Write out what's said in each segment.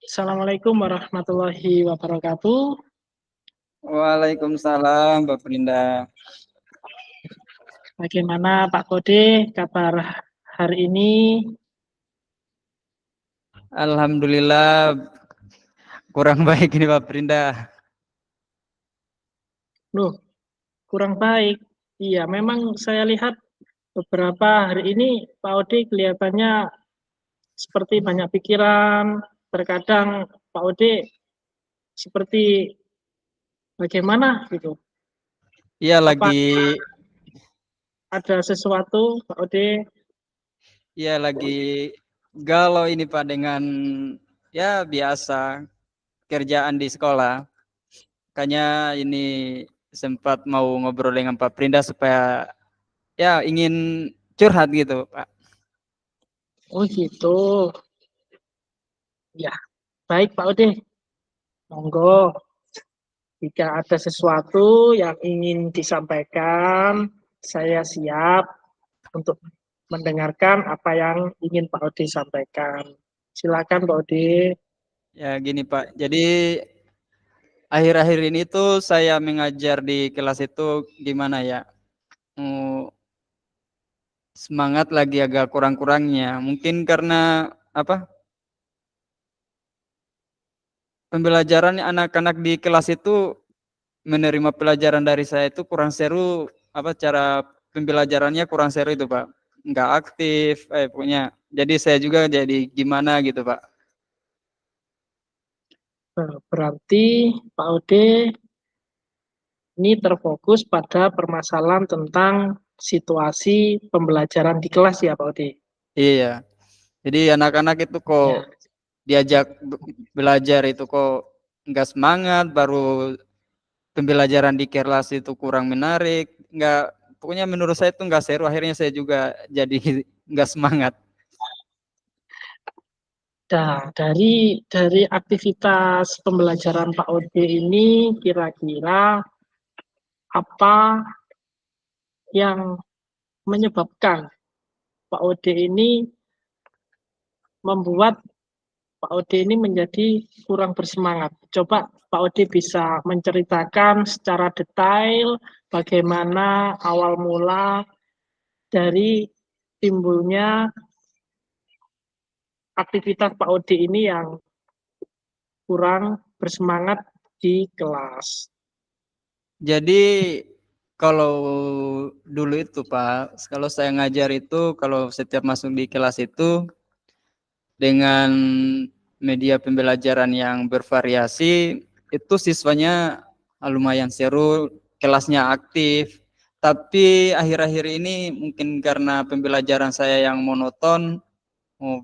Assalamualaikum warahmatullahi wabarakatuh. Waalaikumsalam, Mbak Prinda. Bagaimana Pak Kode kabar hari ini? Alhamdulillah kurang baik ini Mbak Prinda. Loh, kurang baik. Iya, memang saya lihat beberapa hari ini Pak Ode kelihatannya seperti banyak pikiran. Terkadang Pak Ode seperti bagaimana gitu. Iya Apa lagi ada sesuatu Pak Ode? galau ini Pak dengan ya biasa kerjaan di sekolah. Makanya ini sempat mau ngobrol dengan Pak Prinda supaya ya ingin curhat gitu Pak. Oh gitu. Ya, baik Pak Ode. Monggo. Jika ada sesuatu yang ingin disampaikan, saya siap untuk mendengarkan apa yang ingin Pak Ode sampaikan. Silakan Pak Ode. Ya gini Pak. Jadi akhir-akhir ini tuh saya mengajar di kelas itu gimana ya? Semangat lagi agak kurang-kurangnya. Mungkin karena apa? Pembelajaran anak-anak di kelas itu menerima pelajaran dari saya itu kurang seru, cara pembelajarannya kurang seru itu, Pak. Nggak aktif, pokoknya. Jadi saya juga jadi gimana gitu, Pak. Berarti Pak Ode ini terfokus pada permasalahan tentang situasi pembelajaran di kelas ya Pak Ode. Iya. Jadi anak-anak itu kok Ya, diajak belajar itu kok nggak semangat, baru pembelajaran di kelas itu kurang menarik, nggak, pokoknya menurut saya itu nggak seru, akhirnya saya juga jadi nggak semangat. dari aktivitas pembelajaran Pak Ode ini kira-kira apa yang menyebabkan Pak Ode ini membuat Pak Ode ini menjadi kurang bersemangat. Coba Pak Ode bisa menceritakan secara detail bagaimana awal mula dari timbulnya aktivitas Pak Ode ini yang kurang bersemangat di kelas. Jadi kalau dulu itu Pak, kalau saya ngajar itu, kalau setiap masuk di kelas itu dengan media pembelajaran yang bervariasi, itu siswanya lumayan seru, kelasnya aktif. Tapi akhir-akhir ini mungkin karena pembelajaran saya yang monoton,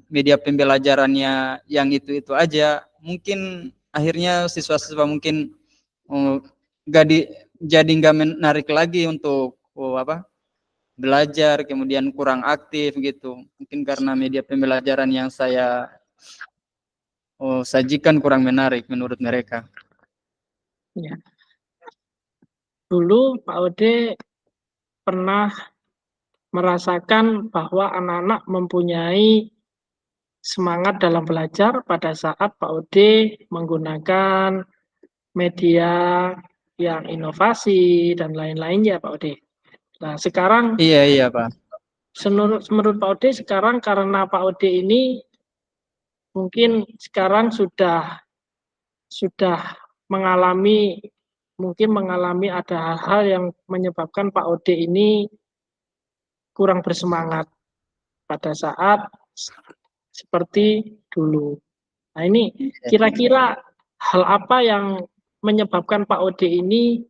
media pembelajarannya yang itu-itu aja, mungkin akhirnya siswa-siswa mungkin nggak jadi nggak menarik lagi untuk belajar, kemudian kurang aktif gitu. Mungkin karena media pembelajaran yang saya sajikan kurang menarik menurut mereka. Ya. Dulu Pak Ode pernah merasakan bahwa anak-anak mempunyai semangat dalam belajar pada saat Pak Ode menggunakan media yang inovasi dan lain-lainnya Pak Ode. Nah sekarang Iya iya Pak. menurut Pak Ode sekarang karena Pak Ode ini mungkin sekarang sudah mengalami ada hal-hal yang menyebabkan Pak Ode ini kurang bersemangat pada saat seperti dulu. Nah ini kira-kira hal apa yang menyebabkan Pak Ode ini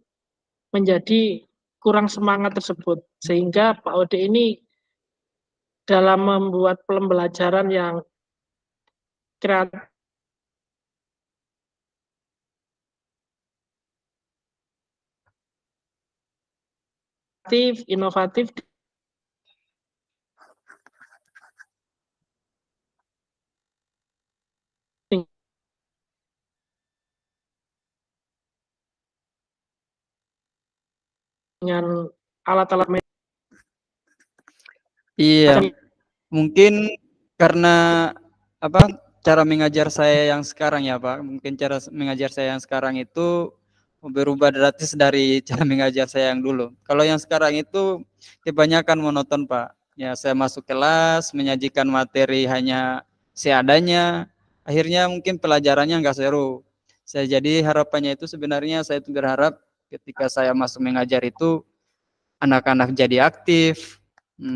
menjadi kurang semangat tersebut sehingga Pak Ode ini dalam membuat pembelajaran yang kreatif, inovatif dengan alat-alat Iya, macam mungkin karena apa cara mengajar saya yang sekarang ya Pak. Mungkin cara mengajar saya yang sekarang itu berubah drastis dari cara mengajar saya yang dulu. Kalau yang sekarang itu kebanyakan monoton Pak. Ya saya masuk kelas, menyajikan materi hanya seadanya. Akhirnya mungkin pelajarannya nggak seru. Jadi harapannya itu sebenarnya saya itu berharap ketika saya masuk mengajar itu anak-anak jadi aktif,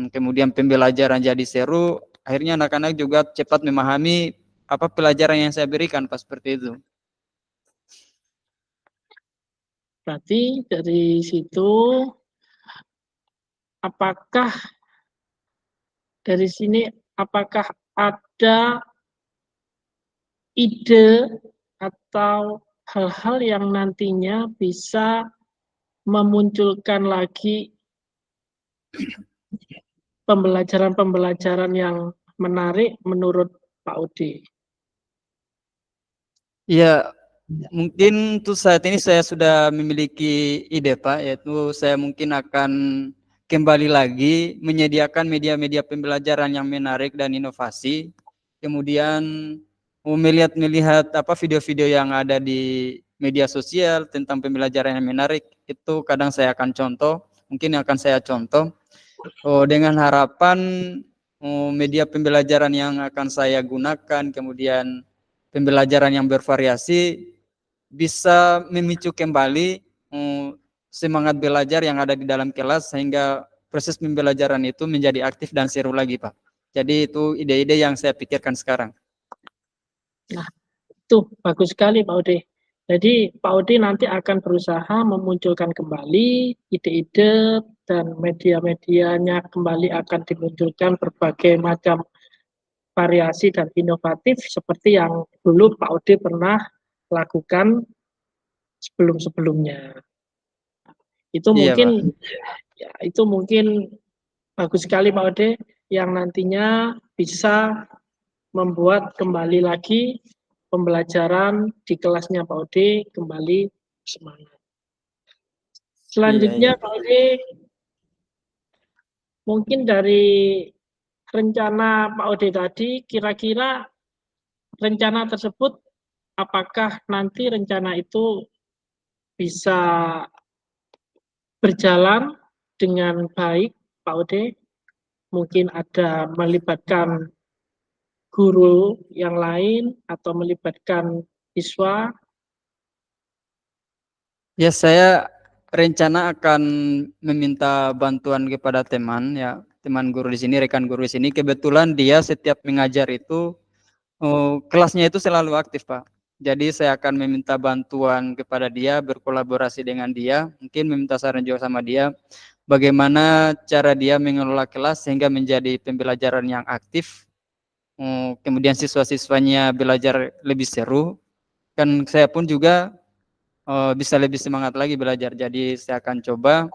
kemudian pembelajaran jadi seru, akhirnya anak-anak juga cepat memahami apa pelajaran yang saya berikan pas seperti itu. Berarti dari situ, apakah dari sini, apakah ada ide atau hal-hal yang nantinya bisa memunculkan lagi pembelajaran-pembelajaran yang menarik menurut Pak Udi? Ya, mungkin untuk saat ini saya sudah memiliki ide Pak, yaitu saya mungkin akan kembali lagi menyediakan media-media pembelajaran yang menarik dan inovasi. Kemudian melihat apa video-video yang ada di media sosial tentang pembelajaran yang menarik, itu kadang saya akan contoh, mungkin akan saya contoh dengan harapan media pembelajaran yang akan saya gunakan, kemudian pembelajaran yang bervariasi bisa memicu kembali semangat belajar yang ada di dalam kelas sehingga proses pembelajaran itu menjadi aktif dan seru lagi Pak. Jadi itu ide-ide yang saya pikirkan sekarang. Nah, itu bagus sekali Pak Udi. Jadi Pak Udi nanti akan berusaha memunculkan kembali ide-ide dan media-medianya kembali akan dimunculkan berbagai macam variasi dan inovatif seperti yang dulu Pak Udi pernah lakukan sebelum-sebelumnya. Itu Iya Pak. mungkin ya, itu mungkin bagus sekali Pak Ode yang nantinya bisa membuat kembali lagi pembelajaran di kelasnya Pak Ode kembali semangat. Iya. Selanjutnya Pak Ode, mungkin dari rencana Pak Ode tadi, kira-kira rencana tersebut apakah nanti rencana itu bisa berjalan dengan baik Pak Ode? Mungkin ada melibatkan guru yang lain atau melibatkan siswa. Ya, saya rencana akan meminta bantuan kepada teman ya, teman guru di sini, rekan guru di sini. Kebetulan dia setiap mengajar itu kelasnya itu selalu aktif, Pak. Jadi saya akan meminta bantuan kepada dia, berkolaborasi dengan dia, mungkin meminta saran juga sama dia bagaimana cara dia mengelola kelas sehingga menjadi pembelajaran yang aktif. Kemudian siswa-siswanya belajar lebih seru. Kan saya pun juga bisa lebih semangat lagi belajar. Jadi saya akan coba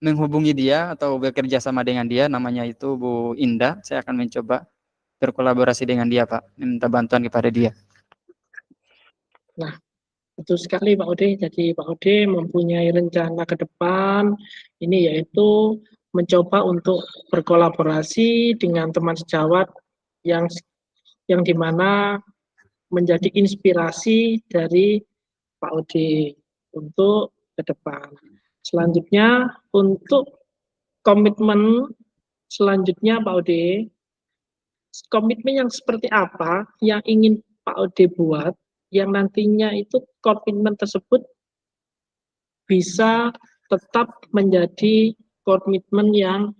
menghubungi dia atau bekerja sama dengan dia, namanya itu Bu Indah. Saya akan mencoba berkolaborasi dengan dia Pak, minta bantuan kepada dia. Nah, betul sekali Pak Ode. Jadi Pak Ode mempunyai rencana ke depan ini yaitu mencoba untuk berkolaborasi dengan teman sejawat yang dimana menjadi inspirasi dari Pak Ode untuk ke depan. Selanjutnya untuk komitmen selanjutnya Pak Ode, komitmen yang seperti apa yang ingin Pak Ode buat yang nantinya itu komitmen tersebut bisa tetap menjadi komitmen yang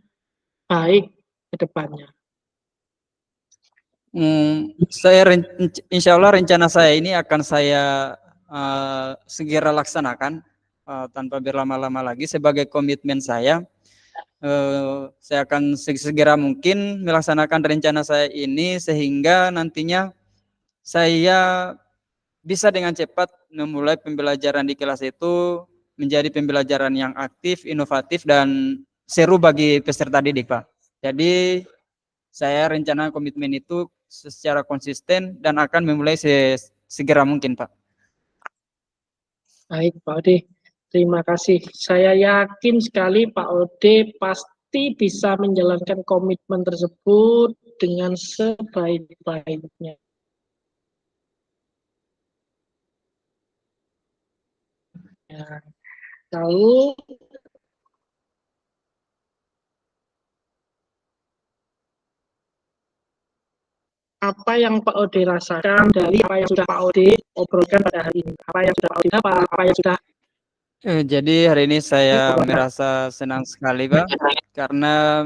baik ke depannya. Insya Allah rencana saya ini akan saya segera laksanakan tanpa berlama-lama lagi. Sebagai komitmen saya akan segera mungkin melaksanakan rencana saya ini sehingga nantinya saya bisa dengan cepat memulai pembelajaran di kelas itu menjadi pembelajaran yang aktif, inovatif, dan seru bagi peserta didik, Pak. Jadi saya rencana komitmen itu secara konsisten dan akan memulai segera mungkin, Pak. Baik, Pak Ode. Terima kasih. Saya yakin sekali Pak Ode pasti bisa menjalankan komitmen tersebut dengan sebaik-baiknya. Ya. Lalu apa yang Pak Ode rasakan dari apa yang sudah Pak Ode obrolkan pada hari ini? Apa yang sudah Pak Ode dapat? Apa yang sudah Jadi hari ini saya merasa senang sekali, Pak, karena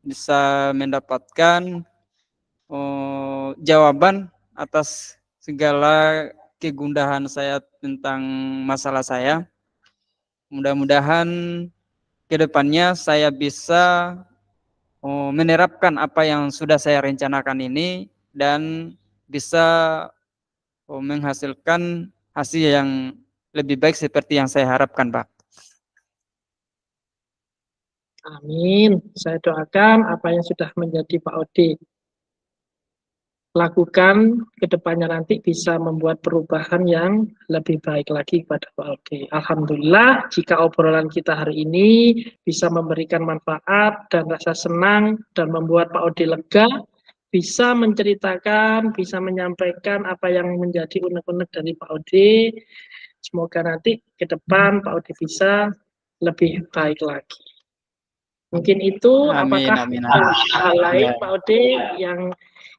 bisa mendapatkan jawaban atas segala kegundahan saya tentang masalah saya. Mudah-mudahan ke depannya saya bisa menerapkan apa yang sudah saya rencanakan ini dan bisa menghasilkan hasil yang lebih baik seperti yang saya harapkan, Pak. Amin. Saya doakan apa yang sudah menjadi Pak Ode lakukan ke depannya nanti bisa membuat perubahan yang lebih baik lagi kepada Pak Ode. Alhamdulillah jika obrolan kita hari ini bisa memberikan manfaat dan rasa senang dan membuat Pak Ode lega, bisa menceritakan, bisa menyampaikan apa yang menjadi unek-unek dari Pak Ode. Semoga nanti ke depan Pak Ode bisa lebih baik lagi. Mungkin itu, Amin, apakah amin, ada amin. hal lain Ya. Pak Ode yang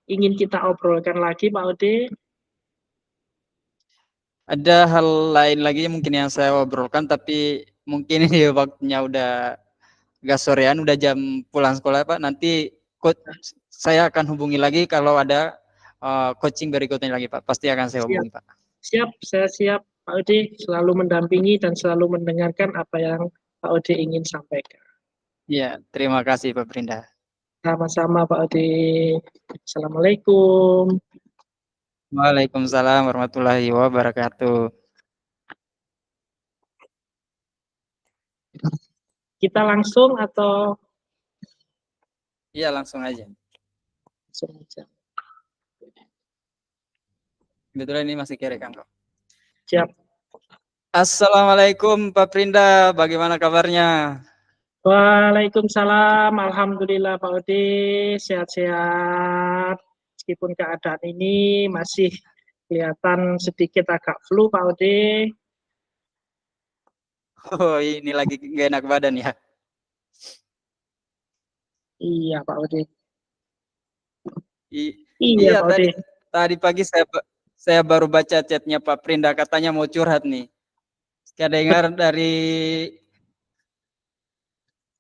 ingin kita obrolkan lagi Pak Ode? Ada hal lain lagi mungkin yang saya obrolkan, tapi mungkin ini waktunya udah agak sorean, udah jam pulang sekolah, Pak. Nanti saya akan hubungi lagi kalau ada coaching berikutnya lagi, Pak. Pasti akan saya Siap, hubungi, Pak. siap, saya siap Pak Ode, selalu mendampingi dan selalu mendengarkan apa yang Pak Ode ingin sampaikan. Ya, terima kasih Pak Brinda. Sama-sama Pak Ode. Assalamualaikum. Waalaikumsalam warahmatullahi wabarakatuh. Kita langsung atau Iya, langsung aja. langsung aja? Kebetulan ini masih kerekam kok. Siap. Assalamualaikum Pak Brinda, bagaimana kabarnya? Waalaikumsalam, alhamdulillah Pak Ode, sehat-sehat. Meskipun keadaan ini masih kelihatan sedikit agak flu Pak Ode. Oh, ini lagi gak enak badan ya? Iya Pak Ode. I- Iya iya, Pak Ode. tadi pagi saya baru baca chatnya Pak Brinda, katanya mau curhat nih. Saya dengar dari,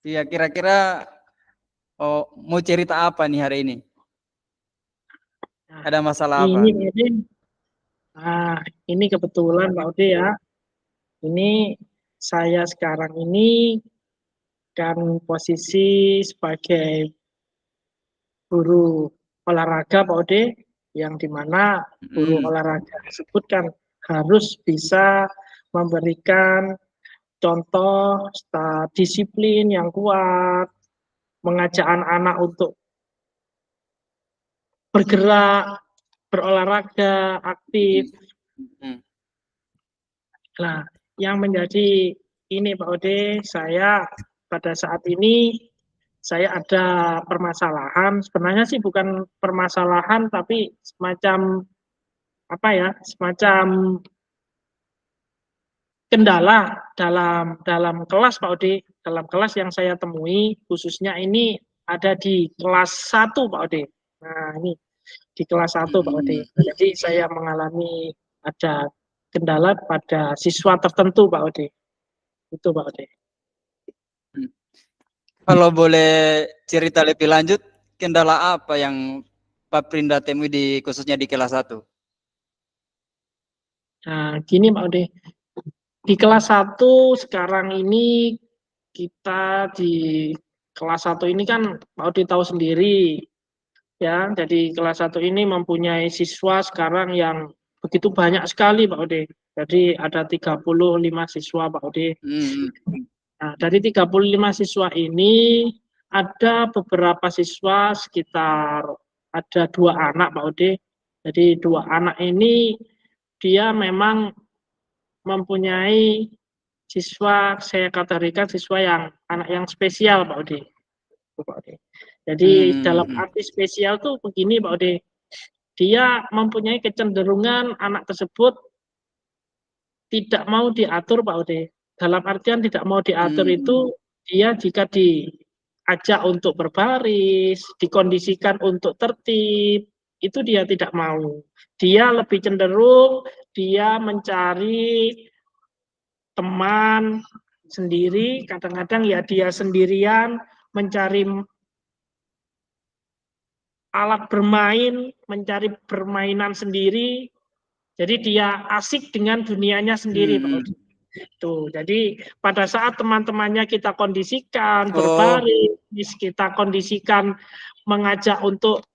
ya kira-kira mau cerita apa nih hari ini? Ada masalah apa? Ini Pak Ode. Nah, ini kebetulan Pak Ode ya. Ini saya sekarang ini kan posisi sebagai guru olahraga Pak Ode, yang dimana guru olahraga tersebut kan harus bisa memberikan contoh disiplin yang kuat, mengajak anak-anak untuk bergerak, berolahraga, aktif. Nah, yang menjadi ini Pak Ode, saya pada saat ini saya ada permasalahan. Sebenarnya sih bukan permasalahan, tapi semacam apa ya, semacam kendala dalam kelas Pak Ode, dalam kelas yang saya temui, khususnya ini ada di kelas 1 Pak Ode. Nah, ini di kelas 1 Pak Ode. Jadi saya mengalami ada kendala pada siswa tertentu Pak Ode. Itu Pak Ode. Kalau boleh cerita lebih lanjut, kendala apa yang Pak Brinda temui khususnya di kelas 1? Nah, gini Pak Ode. Di kelas 1 sekarang ini kita di kelas 1 ini kan Pak Ode tahu sendiri ya. Jadi kelas 1 ini mempunyai siswa sekarang yang begitu banyak sekali Pak Ode. Jadi ada 35 siswa Pak Ode. Nah, dari 35 siswa ini ada beberapa siswa sekitar ada 2 anak Pak Ode. Jadi 2 anak ini dia memang mempunyai siswa, saya kategorikan siswa yang anak yang spesial Pak Ode. Pak Ode. Jadi dalam arti spesial tuh begini Pak Ode, dia mempunyai kecenderungan anak tersebut tidak mau diatur Pak Ode. Dalam artian tidak mau diatur itu dia jika diajak untuk berbaris, dikondisikan untuk tertib, itu dia tidak mau. Dia lebih cenderung dia mencari teman sendiri, kadang-kadang ya dia sendirian mencari alat bermain, mencari permainan sendiri. Jadi dia asik dengan dunianya sendiri, Pak Odi. Tuh, jadi pada saat teman-temannya kita kondisikan berbaris, kita kondisikan mengajak untuk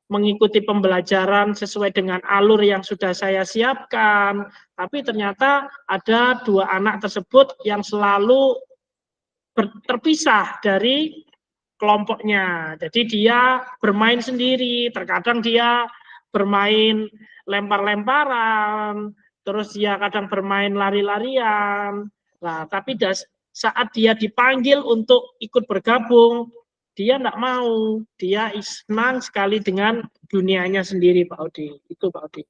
mengikuti pembelajaran sesuai dengan alur yang sudah saya siapkan, tapi ternyata ada 2 anak tersebut yang selalu terpisah dari kelompoknya. Jadi dia bermain sendiri, terkadang dia bermain lempar-lemparan, terus dia kadang bermain lari-larian. Nah, tapi saat dia dipanggil untuk ikut bergabung, dia enggak mau. Dia senang sekali dengan dunianya sendiri, Pak Odi. Itu Pak Odi.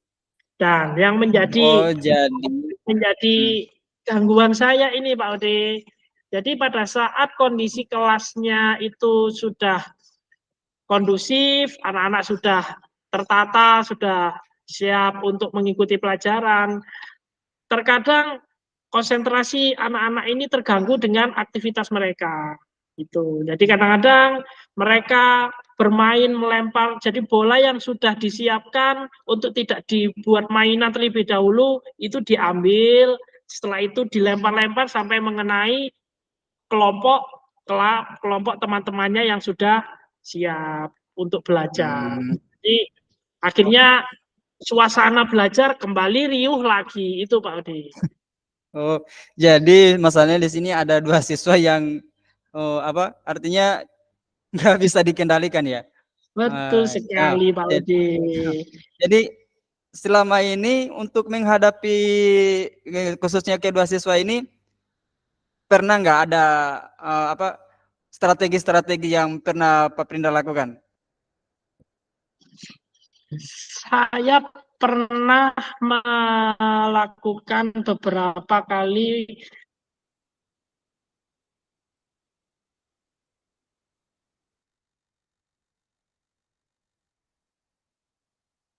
Dan yang menjadi gangguan saya ini, Pak Odi. Jadi pada saat kondisi kelasnya itu sudah kondusif, anak-anak sudah tertata, sudah siap untuk mengikuti pelajaran, terkadang konsentrasi anak-anak ini terganggu dengan aktivitas mereka. Gitu. Jadi kadang-kadang mereka bermain melempar, jadi bola yang sudah disiapkan untuk tidak dibuat mainan terlebih dahulu, itu diambil, setelah itu dilempar-lempar sampai mengenai kelompok teman-temannya yang sudah siap untuk belajar. Jadi akhirnya suasana belajar kembali riuh lagi, itu Pak Odi. Oh, jadi masalahnya di sini ada 2 siswa yang artinya nggak bisa dikendalikan ya? Betul sekali Pak Odi. Jadi selama ini untuk menghadapi khususnya kedua siswa ini, pernah nggak ada strategi-strategi yang pernah Pak Prinda lakukan? Saya pernah melakukan beberapa kali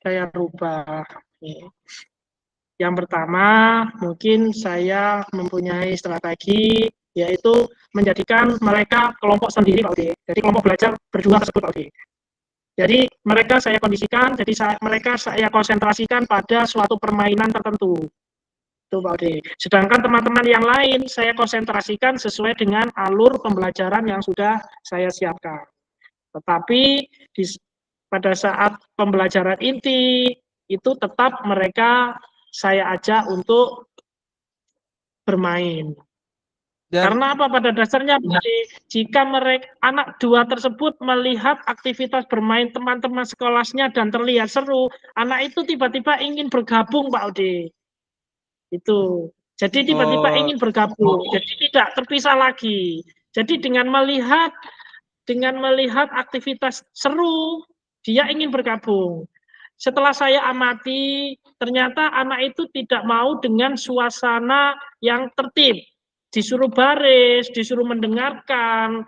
saya rubah. Yang pertama, mungkin saya mempunyai strategi, yaitu menjadikan mereka kelompok sendiri, Pak Odi. Jadi kelompok belajar berdua tersebut, Pak Odi. Jadi mereka saya kondisikan, jadi mereka saya konsentrasikan pada suatu permainan tertentu. Itu Pak Odi. Sedangkan teman-teman yang lain saya konsentrasikan sesuai dengan alur pembelajaran yang sudah saya siapkan. Tetapi pada saat pembelajaran inti, itu tetap mereka saya ajak untuk bermain. Karena apa pada dasarnya, jika mereka anak 2 tersebut melihat aktivitas bermain teman-teman sekolahnya dan terlihat seru, anak itu tiba-tiba ingin bergabung, Pak Ode. Itu. Jadi tiba-tiba ingin bergabung. Jadi tidak terpisah lagi. Jadi dengan melihat aktivitas seru, dia ingin bergabung. Setelah saya amati, ternyata anak itu tidak mau dengan suasana yang tertib. Disuruh baris, disuruh mendengarkan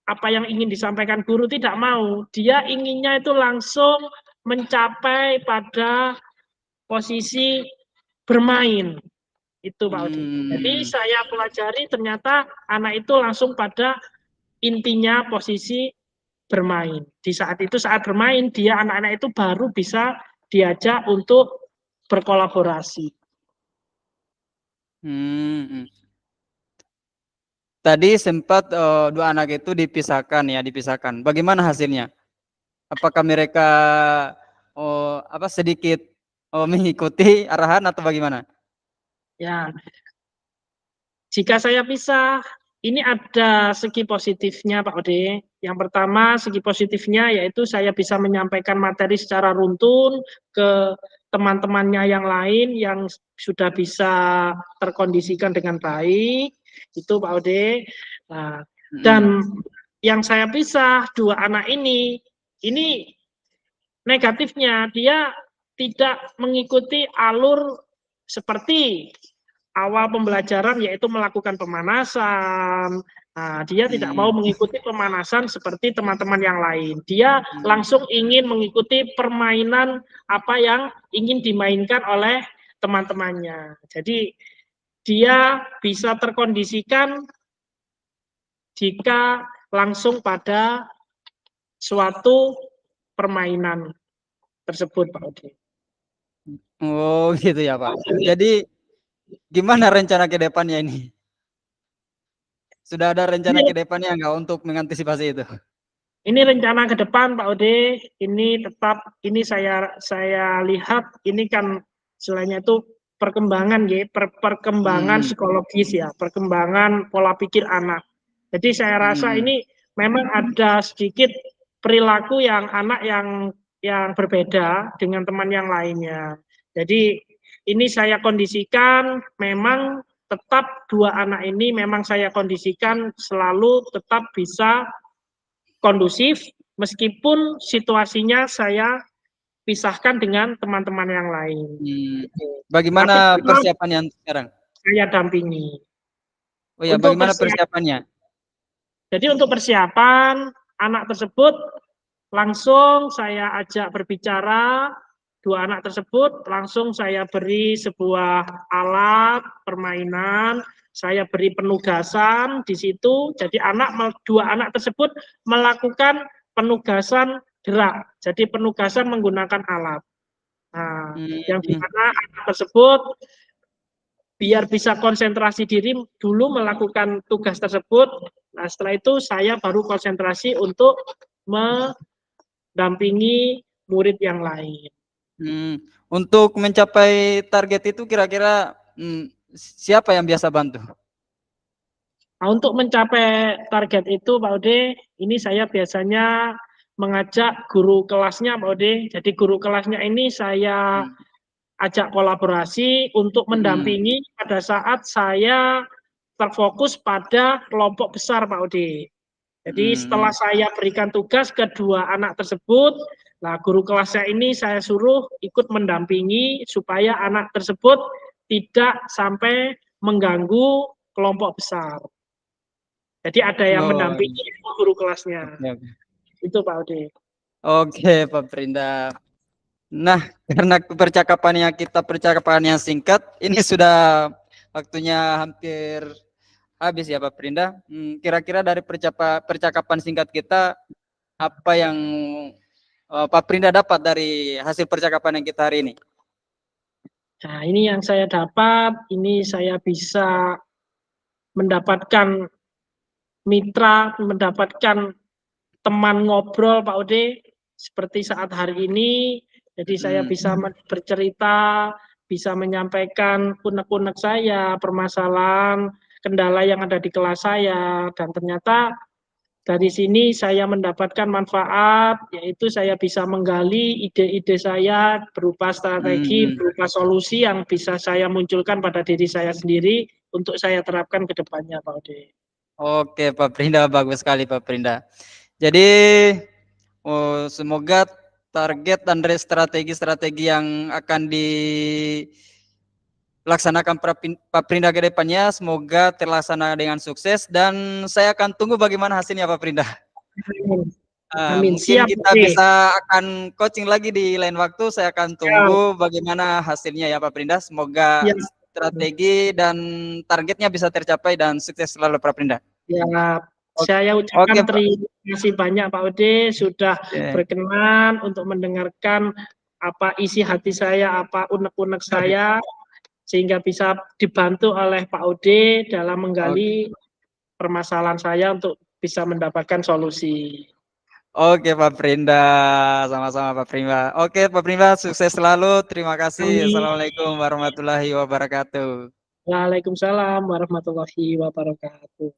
apa yang ingin disampaikan guru, tidak mau. Dia inginnya itu langsung mencapai pada posisi bermain. Itu Pak Odi. Jadi saya pelajari ternyata anak itu langsung pada intinya posisi bermain. Di saat itu, saat bermain, dia anak-anak itu baru bisa diajak untuk berkolaborasi. Tadi sempat 2 anak itu dipisahkan. Bagaimana hasilnya? Apakah mereka sedikit mengikuti arahan atau bagaimana? Ya, jika saya pisah, ini ada segi positifnya Pak Ode. Yang pertama, segi positifnya yaitu saya bisa menyampaikan materi secara runtun ke teman-temannya yang lain yang sudah bisa terkondisikan dengan baik. Itu Pak Ode. Nah, dan yang saya pisah, 2 anak ini negatifnya dia tidak mengikuti alur seperti awal pembelajaran, yaitu melakukan pemanasan. Nah, dia tidak mau mengikuti pemanasan seperti teman-teman yang lain. Dia langsung ingin mengikuti permainan apa yang ingin dimainkan oleh teman-temannya. Jadi dia bisa terkondisikan jika langsung pada suatu permainan tersebut, Pak Odi. Oh gitu ya Pak. Jadi gimana rencana ke depannya ini? Sudah ada rencana ke depannya nggak untuk mengantisipasi itu? Ini rencana ke depan Pak Ode, ini tetap ini saya lihat ini kan istilahnya itu perkembangan ya, perkembangan psikologis ya, perkembangan pola pikir anak. Jadi saya rasa ini memang ada sedikit perilaku yang anak yang berbeda dengan teman yang lainnya. Jadi ini saya kondisikan memang tetap 2 anak ini memang saya kondisikan selalu tetap bisa kondusif meskipun situasinya saya pisahkan dengan teman-teman yang lain. Bagaimana persiapannya sekarang? Saya dampingi. Oh ya, bagaimana persiapannya? Jadi untuk persiapan anak tersebut langsung saya ajak berbicara, 2 anak tersebut langsung saya beri sebuah alat permainan, saya beri penugasan di situ. Jadi 2 anak tersebut melakukan penugasan gerak. Jadi penugasan menggunakan alat. Nah, yang dimana anak tersebut biar bisa konsentrasi diri dulu melakukan tugas tersebut. Nah, setelah itu saya baru konsentrasi untuk mendampingi murid yang lain. Untuk mencapai target itu kira-kira siapa yang biasa bantu? Nah, untuk mencapai target itu Pak Ode, ini saya biasanya mengajak guru kelasnya Pak Ode. Jadi guru kelasnya ini saya ajak kolaborasi untuk mendampingi pada saat saya terfokus pada kelompok besar Pak Ode. Jadi setelah saya berikan tugas ke 2 anak tersebut, nah guru kelasnya ini saya suruh ikut mendampingi supaya anak tersebut tidak sampai mengganggu kelompok besar. Jadi ada yang mendampingi guru kelasnya. Itu Pak Ode. Oke Pak Prinda. Nah, karena percakapan yang singkat, ini sudah waktunya hampir habis ya Pak Prinda. Kira-kira dari percakapan singkat kita, apa yang Pak Prinda dapat dari hasil percakapan yang kita hari ini? Nah, ini yang saya dapat, ini saya bisa mendapatkan mitra, mendapatkan teman ngobrol Pak Ode, seperti saat hari ini. Jadi saya bisa bercerita, bisa menyampaikan unek-unek saya, permasalahan, kendala yang ada di kelas saya, dan ternyata dari sini saya mendapatkan manfaat, yaitu saya bisa menggali ide-ide saya berupa strategi, berupa solusi yang bisa saya munculkan pada diri saya sendiri untuk saya terapkan ke depannya, Pak Ode. Oke, Pak Prinda, bagus sekali Pak Prinda. Jadi semoga target dan strategi-strategi yang akan dilaksanakan Pak Prinda ke depannya semoga terlaksana dengan sukses dan saya akan tunggu bagaimana hasilnya Pak Prinda. Amin. Mungkin Siap, kita bisa akan coaching lagi di lain waktu. Saya akan tunggu bagaimana hasilnya ya Pak Prinda. Semoga strategi dan targetnya bisa tercapai dan sukses selalu Pak Prinda. Ya, saya ucapkan terima kasih banyak Pak Ode sudah berkenan untuk mendengarkan apa isi hati saya, apa unek-unek saya, sehingga bisa dibantu oleh Pak Ode dalam menggali permasalahan saya untuk bisa mendapatkan solusi. Oke Pak Prinda, sama-sama Pak Prinda. Oke Pak Prinda, sukses selalu. Terima kasih. Assalamualaikum warahmatullahi wabarakatuh. Waalaikumsalam warahmatullahi wabarakatuh.